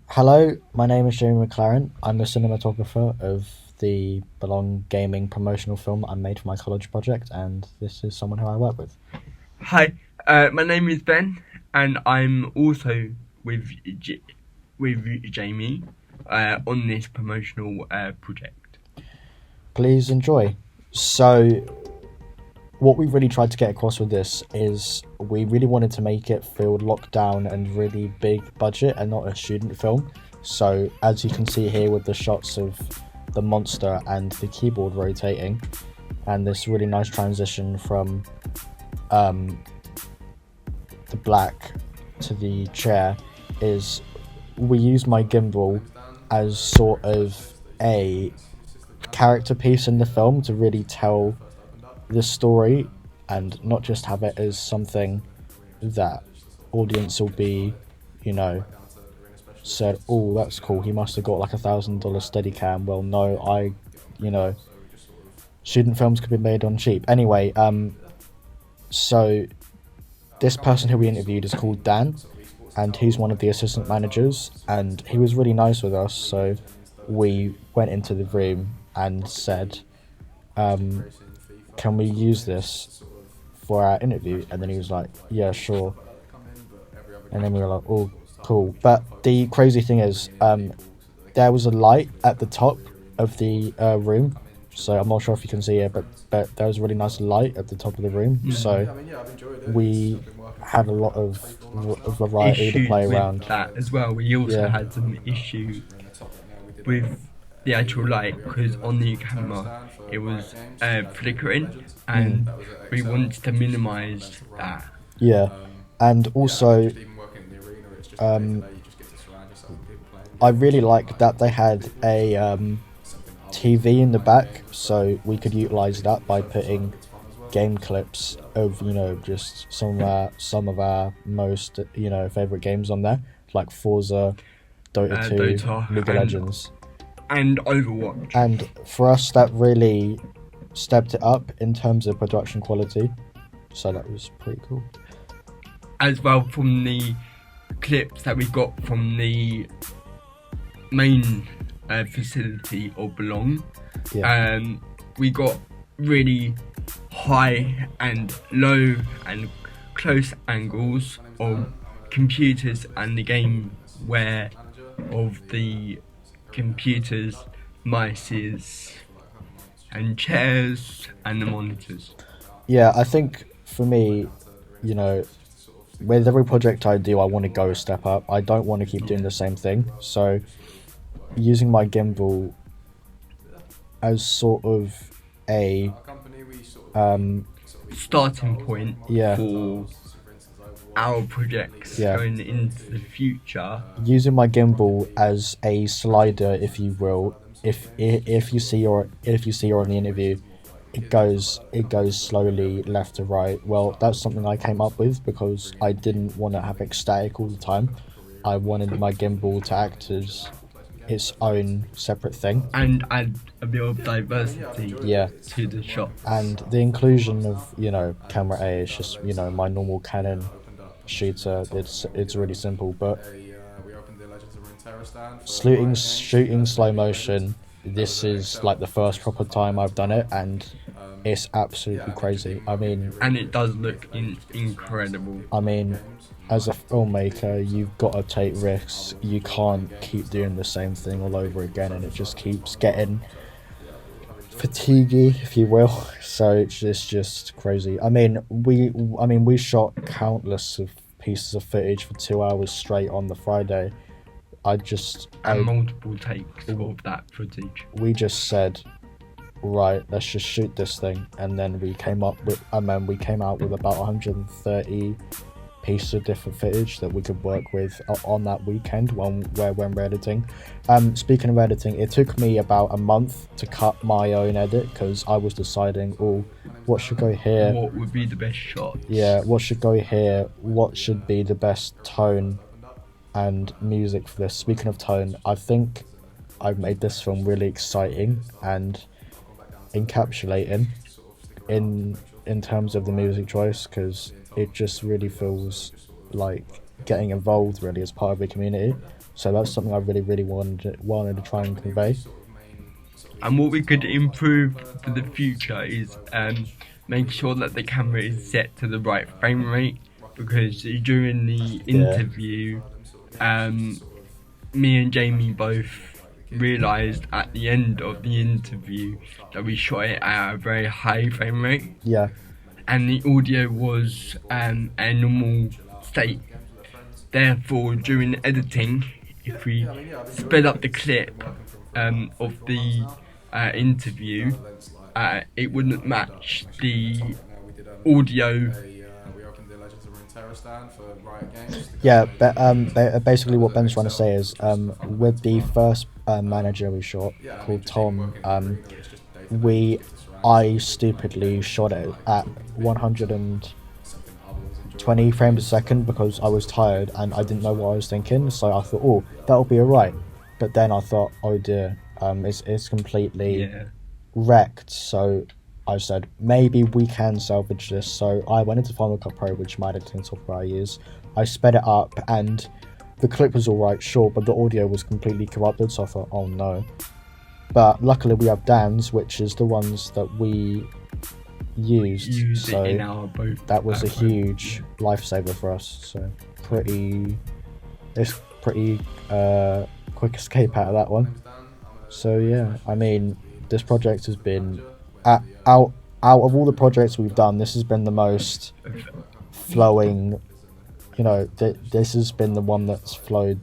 Hello, my name is Jamie McLaren. I'm a cinematographer of the Belong Gaming promotional film I made for my college project, and this is someone who I work with. Hi, my name is Ben, and I'm also with with Jamie on this promotional project. Please enjoy. So, what we really tried to get across with this is we really wanted to make it feel locked down and really big budget and not a student film. So, as you can see here with the shots of the monster and the keyboard rotating, and this really nice transition from um, the black to the chair, is we use my gimbal as sort of a character piece in the film to really tell the story and not just have it as something that audience will be, you know, said, oh, that's cool, he must have got like $1,000 steady cam. Well, no, you know, student films could be made on cheap. Anyway, so this person who we interviewed is called Dan, and he's one of the assistant managers, and he was really nice with us. So we went into the room and said, can we use this for our interview? And then he was like, yeah, sure. And then we were like, oh, cool. But the crazy thing is, there was a light at the top of the room. So I'm not sure if you can see it, but there was a really nice light at the top of the room. So we had a lot of variety to Issues play with around. that as well. We also Yeah. had some issue with the actual light because on the camera it was flickering, and we wanted to minimise that. Yeah. And also, um, I really like that they had a TV in the back, so we could utilize that by putting game clips of just some of our most favorite games on there, like Forza, Dota 2, Dota League of Legends. and Overwatch. And for us, that really stepped it up in terms of production quality, so that was pretty cool. As well, from the clips that we got from the main facility of Belong, Yeah. we got really high and low and close angles of computers and the game where of the computers, mices and chairs and the monitors. Yeah, I think for me, you know, with every project I do, I want to go a step up. I don't want to keep doing the same thing. So, using my gimbal as sort of a Starting point yeah, for our projects yeah, going into the future. using my gimbal as a slider, if you will. If you see her on the interview, it goes slowly left to right. Well, that's something I came up with because I didn't want to have it static all the time. I wanted my gimbal to act as its own separate thing. And add a bit of diversity Yeah. to the shot. And the inclusion of camera A is just my normal Canon shooter. It's really simple, but shooting slow motion. This is like the first proper time I've done it, and it's absolutely crazy. And it does look incredible. I mean, as a filmmaker, you've got to take risks. You can't keep doing the same thing all over again, and it just keeps getting fatiguey, if you will. So it's just crazy. We shot countless of pieces of footage for 2 hours straight on the Friday. Multiple takes of that footage. We just said, right, let's just shoot this thing, and then we came out with about 130 pieces of different footage that we could work with on that weekend when we're editing. Speaking of editing, it took me about a month to cut my own edit because I was deciding, what should go here? What would be the best shot? Yeah, what should go here? What should be the best tone and music for this? Speaking of tone, I think I've made this film really exciting and encapsulating in terms of the music choice, because it just really feels like getting involved really as part of the community. So that's something I really wanted to try and convey. And what we could improve for the future is make sure that the camera is set to the right frame rate, because during the Yeah. interview, um, me and Jamie both realised at the end of the interview that we shot it at a very high frame rate, Yeah. and the audio was a normal state. Therefore, during editing, if we sped up the clip of the interview, it wouldn't match the audio. Yeah, but basically what Ben's trying to say is, with the first manager we shot called Tom, I stupidly shot it at 120 frames a second because I was tired and I didn't know what I was thinking. So I thought, oh, that'll be alright. But then I thought, oh dear, it's completely wrecked. So I said, maybe we can salvage this. So I went into Final Cut Pro, which my editing software I use. I sped it up and the clip was alright, sure, but the audio was completely corrupted. So I thought, oh no. But luckily we have Dan's, which is the ones that we used. So it in our both that was a huge lifesaver for us. So it's pretty quick escape out of that one. So yeah, I mean, this project has been out of all the projects we've done, this has been the most flowing. You know, this has been the one that's flowed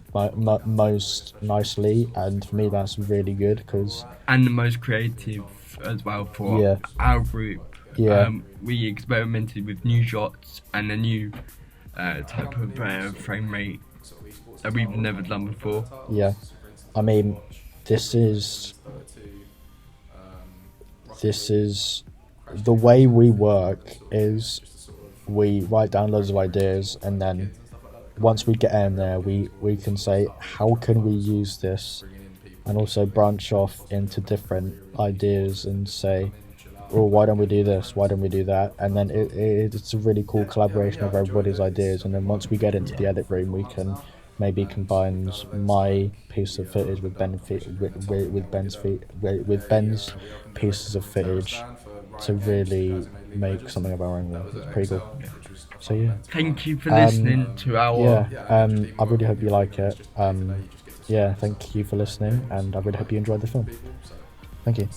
most nicely, and for me that's really good because and the most creative as well for our group. Yeah. We experimented with new shots and a new type of frame rate that we've never done before. Yeah, I mean, this is the way we work is we write down loads of ideas, and then once we get in there, we can say, how can we use this, and also branch off into different ideas and say, oh, why don't we do this, why don't we do that, and then it's a really cool collaboration of everybody's ideas. And then once we get into the edit room, we can maybe combine my piece of footage with Ben's pieces of footage to really make something of our own. It's pretty cool. So yeah. Thank you for listening to our. I really hope you like it. Thank you for listening, and I really hope you enjoyed the film. Thank you.